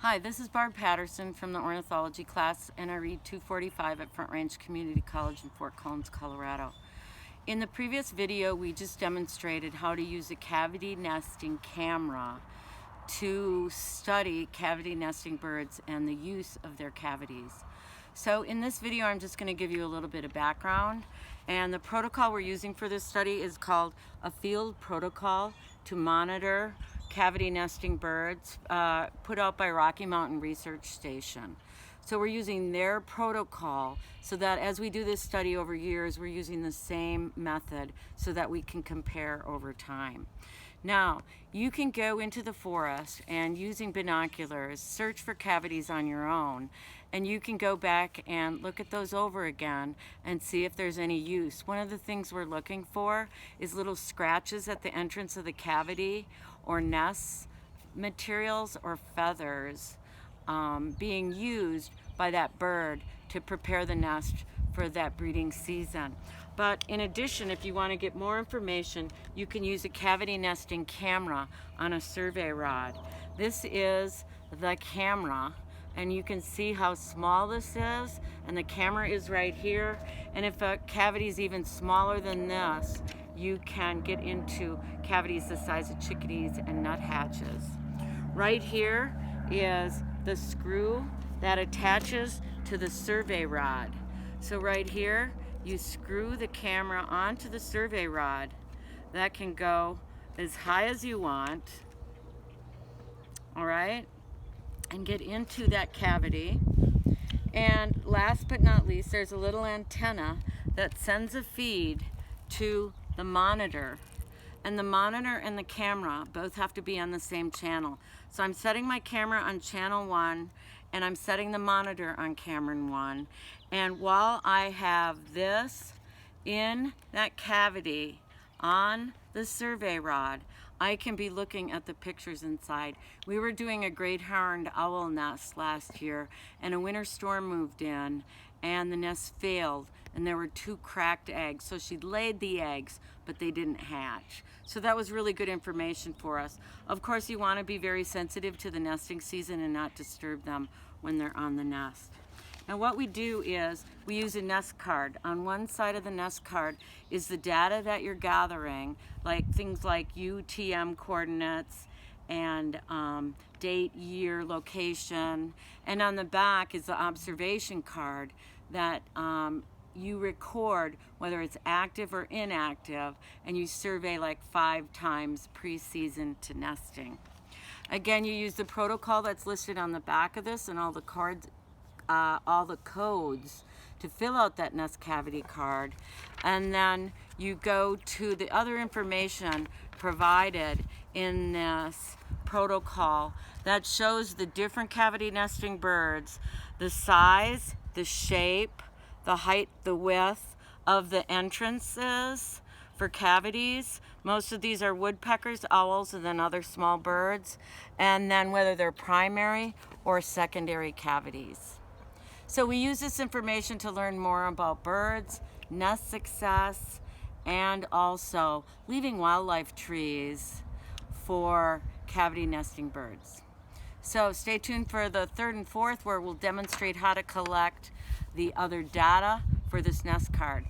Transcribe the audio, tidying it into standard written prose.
Hi, this is Barb Patterson from the ornithology class, and I read 245 at Front Range Community College in Fort Collins, Colorado. In the previous video, we just demonstrated how to use a cavity nesting camera to study cavity nesting birds and the use of their cavities. So in this video, I'm just going to give you a little bit of background, and the protocol we're using for this study is called a field protocol to monitor cavity nesting birds, put out by Rocky Mountain Research Station. So we're using their protocol so that as we do this study over years, we're using the same method so that we can compare over time. Now, you can go into the forest and using binoculars, search for cavities on your own, and you can go back and look at those over again and see if there's any use. One of the things we're looking for is little scratches at the entrance of the cavity or nest materials or feathers being used by that bird to prepare the nest for that breeding season. But in addition, if you want to get more information, you can use a cavity nesting camera on a survey rod. This is the camera, and you can see how small this is, and the camera is right here. And if a cavity is even smaller than this, you can get into cavities the size of chickadees and nuthatches. Right here is the screw that attaches to the survey rod. So right here, you screw the camera onto the survey rod. That can go as high as you want, all right, and get into that cavity. And last but not least, there's a little antenna that sends a feed to the monitor. And the monitor and the camera both have to be on the same channel. So I'm setting my camera on channel 1, and I'm setting the monitor on camera 1. And while I have this in that cavity on the survey rod, I can be looking at the pictures inside. We were doing a great horned owl nest last year, and a winter storm moved in, and the nest failed, and there were 2 cracked eggs. So she laid the eggs, but they didn't hatch. So that was really good information for us. Of course, you want to be very sensitive to the nesting season and not disturb them when they're on the nest. Now what we do is we use a nest card. On one side of the nest card is the data that you're gathering, like things like UTM coordinates and date, year, location. And on the back is the observation card that you record whether it's active or inactive, and you survey like 5 times pre-season to nesting. Again, you use the protocol that's listed on the back of this and all the cards, all the codes to fill out that nest cavity card, and then you go to the other information provided in this protocol that shows the different cavity nesting birds, the size, the shape, the height, the width of the entrances for cavities. Most of these are woodpeckers, owls, and then other small birds, and then whether they're primary or secondary cavities. So we use this information to learn more about birds, nest success, and also leaving wildlife trees for cavity nesting birds. So stay tuned for the 3rd and 4th, where we'll demonstrate how to collect the other data for this nest card.